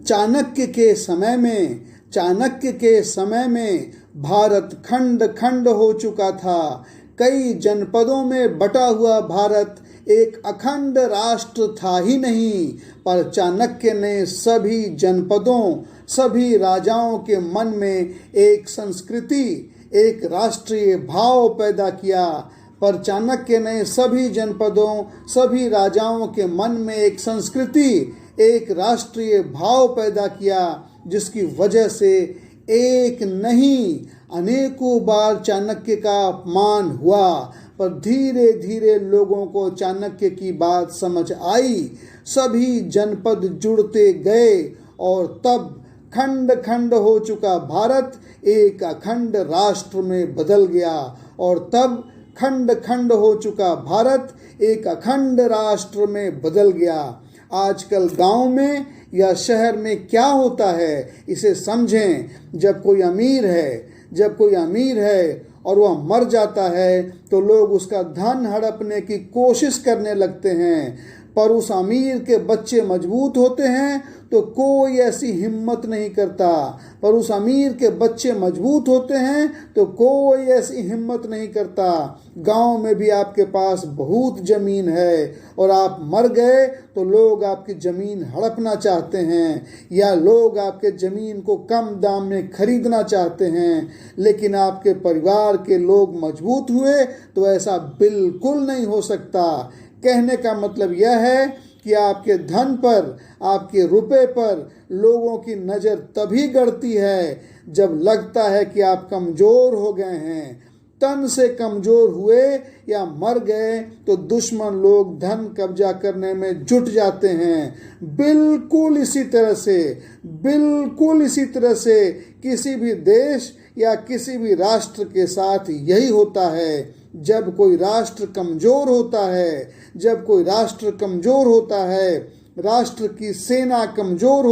चाणक्य के समय में भारत खंड खंड हो चुका था। कई जनपदों में बटा हुआ भारत एक अखंड राष्ट्र था ही नहीं, पर चाणक्य ने सभी जनपदों, सभी राजाओं के मन में एक संस्कृति, एक राष्ट्रीय भाव पैदा किया। पर चाणक्य ने सभी जनपदों, सभी राजाओं के मन में एक संस्कृति, एक राष्ट्रीय भाव पैदा किया, जिसकी वजह से एक नहीं अनेकों बार चाणक्य का अपमान हुआ। पर धीरे धीरे लोगों को चाणक्य की बात समझ आई, सभी जनपद जुड़ते गए और तब खंड खंड हो चुका भारत एक अखंड राष्ट्र में बदल गया। और तब खंड खंड हो चुका भारत एक अखंड राष्ट्र में बदल गया। आजकल गांव में या शहर में क्या होता है, इसे समझें। जब कोई अमीर है और वह मर जाता है तो लोग उसका धन हड़पने की कोशिश करने लगते हैं। पर उस अमीर के बच्चे मजबूत होते हैं तो कोई ऐसी हिम्मत नहीं करता। गांव में भी आपके पास बहुत जमीन है और आप मर गए तो लोग आपकी जमीन हड़पना चाहते हैं या लोग आपके जमीन को कम दाम में खरीदना चाहते हैं। लेकिन आपके परिवार के लोग मजबूत हुए तो ऐसा बिल्कुल नहीं हो सकता। कहने का मतलब यह है कि आपके धन पर, आपके रुपए पर लोगों की नज़र तभी गड़ती है जब लगता है कि आप कमज़ोर हो गए हैं। तन से कमज़ोर हुए या मर गए तो दुश्मन लोग धन कब्जा करने में जुट जाते हैं। बिल्कुल इसी तरह से किसी भी देश या किसी भी राष्ट्र के साथ यही होता है। जब कोई राष्ट्र कमज़ोर होता है, राष्ट्र की सेना कमज़ोर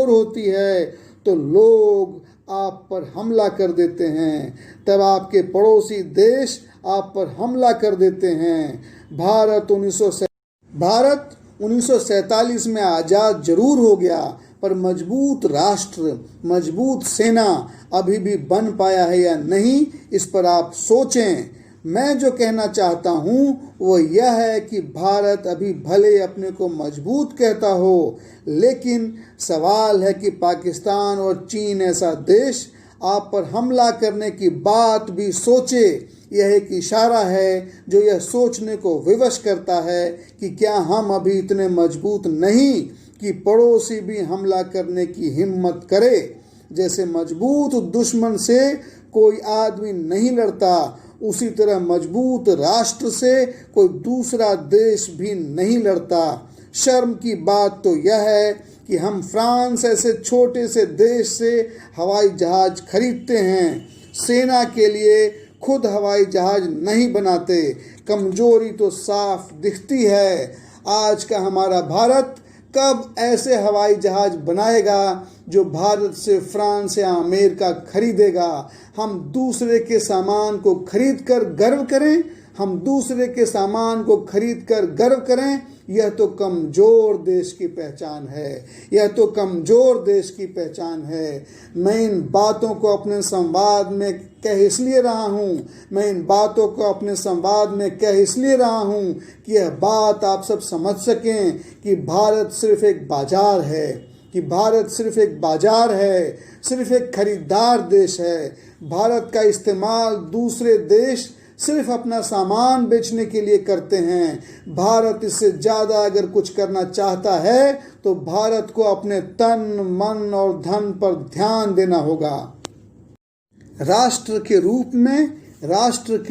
होती है तो लोग आप पर हमला कर देते हैं। तब आपके पड़ोसी देश आप पर हमला कर देते हैं। भारत 1947 में आज़ाद जरूर हो गया, पर मजबूत राष्ट्र, मजबूत सेना अभी भी बन पाया है या नहीं, इस पर आप सोचें। मैं जो कहना चाहता हूँ वो यह है कि भारत अभी भले अपने को मजबूत कहता हो, लेकिन सवाल है कि पाकिस्तान और चीन ऐसा देश आप पर हमला करने की बात भी सोचे। यह एक इशारा है जो यह सोचने को विवश करता है कि क्या हम अभी इतने मजबूत नहीं कि पड़ोसी भी हमला करने की हिम्मत करे। जैसे मजबूत दुश्मन से कोई आदमी नहीं लड़ता, उसी तरह मजबूत राष्ट्र से कोई दूसरा देश भी नहीं लड़ता। शर्म की बात तो यह है कि हम फ्रांस ऐसे छोटे से देश से हवाई जहाज खरीदते हैं, सेना के लिए खुद हवाई जहाज नहीं बनाते। कमजोरी तो साफ दिखती है। आज का हमारा भारत कब ऐसे हवाई जहाज बनाएगा जो भारत से फ्रांस या अमेरिका खरीदेगा। हम दूसरे के सामान को खरीद कर गर्व करें, यह तो कमजोर देश की पहचान है। मैं इन बातों को अपने संवाद में कह इसलिए रहा हूँ कि यह बात आप सब समझ सकें कि भारत सिर्फ एक बाजार है, सिर्फ एक खरीदार देश है। भारत का इस्तेमाल दूसरे देश सिर्फ अपना सामान बेचने के लिए करते हैं। भारत इससे ज़्यादा अगर कुछ करना चाहता है तो भारत को अपने तन, मन और धन पर ध्यान देना होगा। राष्ट्र के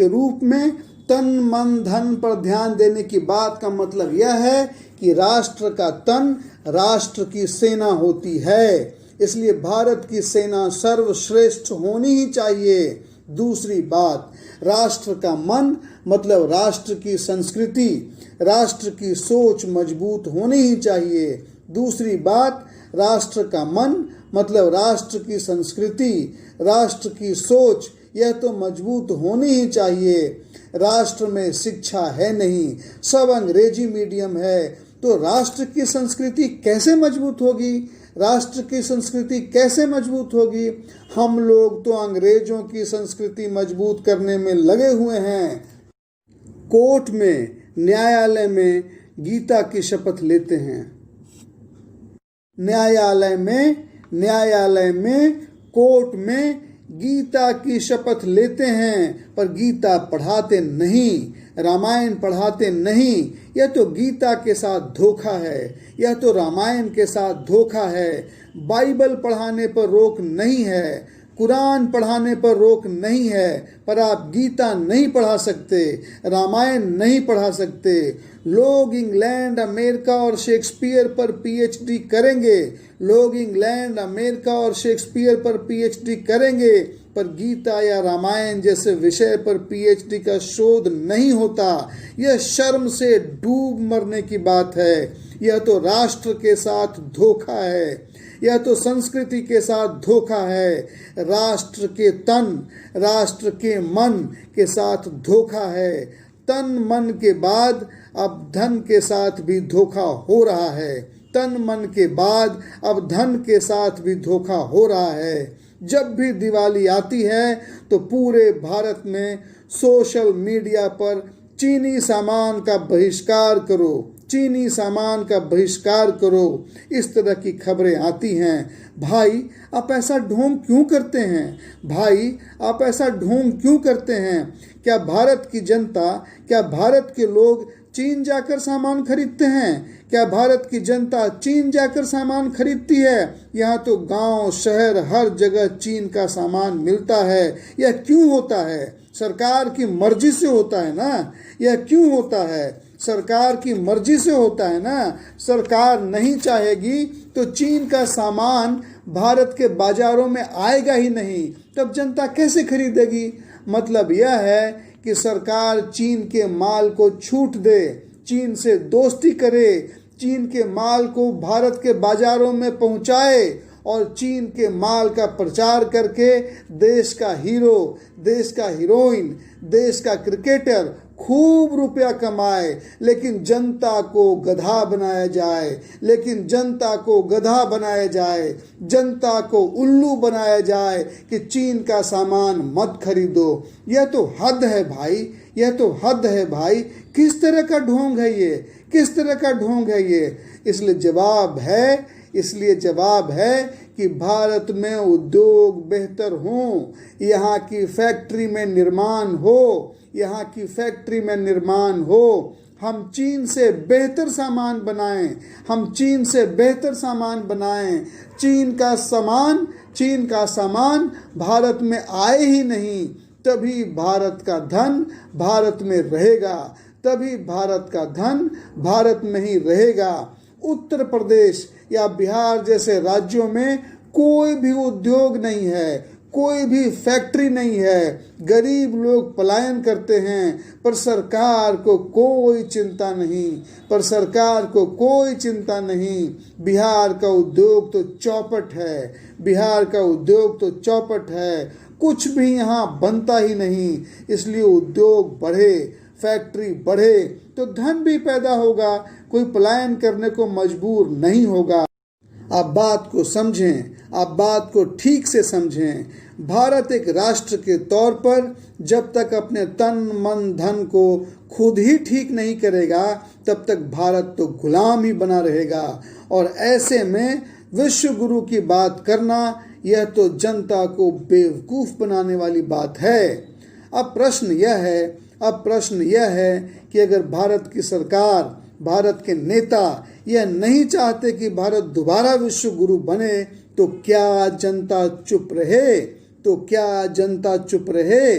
रूप में तन, मन, धन पर ध्यान देने की बात का मतलब यह है कि राष्ट्र का तन राष्ट्र की सेना होती है, इसलिए भारत की सेना सर्वश्रेष्ठ होनी ही चाहिए। दूसरी बात, राष्ट्र का मन मतलब राष्ट्र की संस्कृति, राष्ट्र की सोच मजबूत होनी ही चाहिए। दूसरी बात, राष्ट्र का मन मतलब राष्ट्र की संस्कृति, राष्ट्र की सोच, यह तो मजबूत होनी ही चाहिए। राष्ट्र में शिक्षा है नहीं, सब अंग्रेजी मीडियम है, तो राष्ट्र की संस्कृति कैसे मजबूत होगी? राष्ट्र की संस्कृति कैसे मजबूत होगी? हम लोग तो अंग्रेजों की संस्कृति मजबूत करने में लगे हुए हैं। कोर्ट में, न्यायालय में गीता की शपथ लेते हैं। न्यायालय में कोर्ट में गीता की शपथ लेते हैं, पर गीता पढ़ाते नहीं, रामायण पढ़ाते नहीं। यह तो गीता के साथ धोखा है, यह तो रामायण के साथ धोखा है। बाइबल पढ़ाने पर रोक नहीं है, कुरान पढ़ाने पर रोक नहीं है, पर आप गीता नहीं पढ़ा सकते, रामायण नहीं पढ़ा सकते। लोग इंग्लैंड, अमेरिका और शेक्सपियर पर पीएचडी करेंगे, लोग इंग्लैंड, अमेरिका और शेक्सपियर पर पीएचडी करेंगे, पर गीता या रामायण जैसे विषय पर पीएचडी का शोध नहीं होता। यह शर्म से डूब मरने की बात है। यह तो राष्ट्र के साथ धोखा है, यह तो संस्कृति के साथ धोखा है। राष्ट्र के तन, राष्ट्र के मन के साथ धोखा है। तन मन के बाद अब धन के साथ भी धोखा हो रहा है। तन मन के बाद अब धन के साथ भी धोखा हो रहा है। जब भी दिवाली आती है तो पूरे भारत में सोशल मीडिया पर चीनी सामान का बहिष्कार करो, चीनी सामान का बहिष्कार करो, इस तरह की खबरें आती हैं। भाई आप ऐसा ढोंग क्यों करते हैं? भाई आप ऐसा ढोंग क्यों करते हैं? क्या भारत की जनता, क्या भारत के लोग चीन जाकर सामान खरीदते हैं? क्या भारत की जनता चीन जाकर सामान खरीदती है? यहाँ तो गांव, शहर, हर जगह चीन का सामान मिलता है। यह क्यों होता है? सरकार की मर्जी से होता है ना। यह क्यों होता है? सरकार की मर्जी से होता है ना। सरकार नहीं चाहेगी तो चीन का सामान भारत के बाजारों में आएगा ही नहीं, तब जनता कैसे खरीदेगी? मतलब यह है कि सरकार चीन के माल को छूट दे, चीन से दोस्ती करे, चीन के माल को भारत के बाजारों में पहुंचाए और चीन के माल का प्रचार करके देश का हीरो, देश का हीरोइन, देश का क्रिकेटर खूब रुपया कमाए, लेकिन जनता को गधा बनाया जाए, लेकिन जनता को गधा बनाया जाए, जनता को उल्लू बनाया जाए कि चीन का सामान मत खरीदो। यह तो हद है भाई, यह तो हद है भाई। किस तरह का ढोंग है ये? किस तरह का ढोंग है ये? इसलिए जवाब है कि भारत में उद्योग बेहतर हों, यहाँ की फैक्ट्री में निर्माण हो, यहाँ की फैक्ट्री में निर्माण हो। हम चीन से बेहतर सामान बनाएं, हम चीन से बेहतर सामान बनाएं। चीन का सामान भारत में आए ही नहीं, तभी भारत का धन भारत में रहेगा, तभी भारत का धन भारत में ही रहेगा। उत्तर प्रदेश या बिहार जैसे राज्यों में कोई भी उद्योग नहीं है, कोई भी फैक्ट्री नहीं है, गरीब लोग पलायन करते हैं, पर सरकार को कोई चिंता नहीं, पर सरकार को कोई चिंता नहीं। बिहार का उद्योग तो चौपट है, बिहार का उद्योग तो चौपट है, कुछ भी यहाँ बनता ही नहीं। इसलिए उद्योग बढ़े, फैक्ट्री बढ़े तो धन भी पैदा होगा, कोई पलायन करने को मजबूर नहीं होगा। आप बात को समझें, आप बात को ठीक से समझें। भारत एक राष्ट्र के तौर पर जब तक अपने तन मन धन को खुद ही ठीक नहीं करेगा, तब तक भारत तो गुलाम ही बना रहेगा। और ऐसे में विश्व गुरु की बात करना, यह तो जनता को बेवकूफ़ बनाने वाली बात है। अब प्रश्न यह है कि अगर भारत की सरकार, भारत के नेता यह नहीं चाहते कि भारत दोबारा विश्व गुरु बने, तो क्या जनता चुप रहे? तो क्या जनता चुप रहे?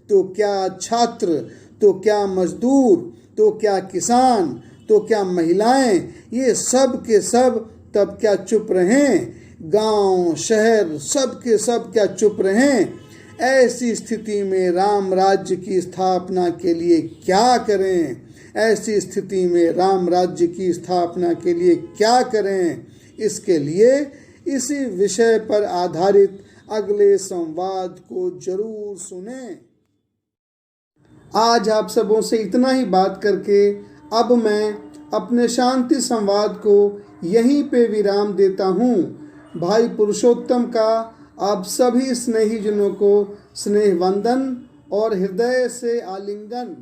तो क्या छात्र, तो क्या मजदूर, तो क्या किसान, तो क्या महिलाएं, ये सब के सब तब क्या चुप रहें? गांव, शहर, सब के सब क्या चुप रहें? ऐसी स्थिति में राम राज्य की स्थापना के लिए क्या करें? ऐसी स्थिति में राम राज्य की स्थापना के लिए क्या करें? इसके लिए इसी विषय पर आधारित अगले संवाद को जरूर सुनें। आज आप सबों से इतना ही बात करके अब मैं अपने शांति संवाद को यहीं पे विराम देता हूँ। भाई पुरुषोत्तम का आप सभी स्नेहीजनों को स्नेह वंदन और हृदय से आलिंगन।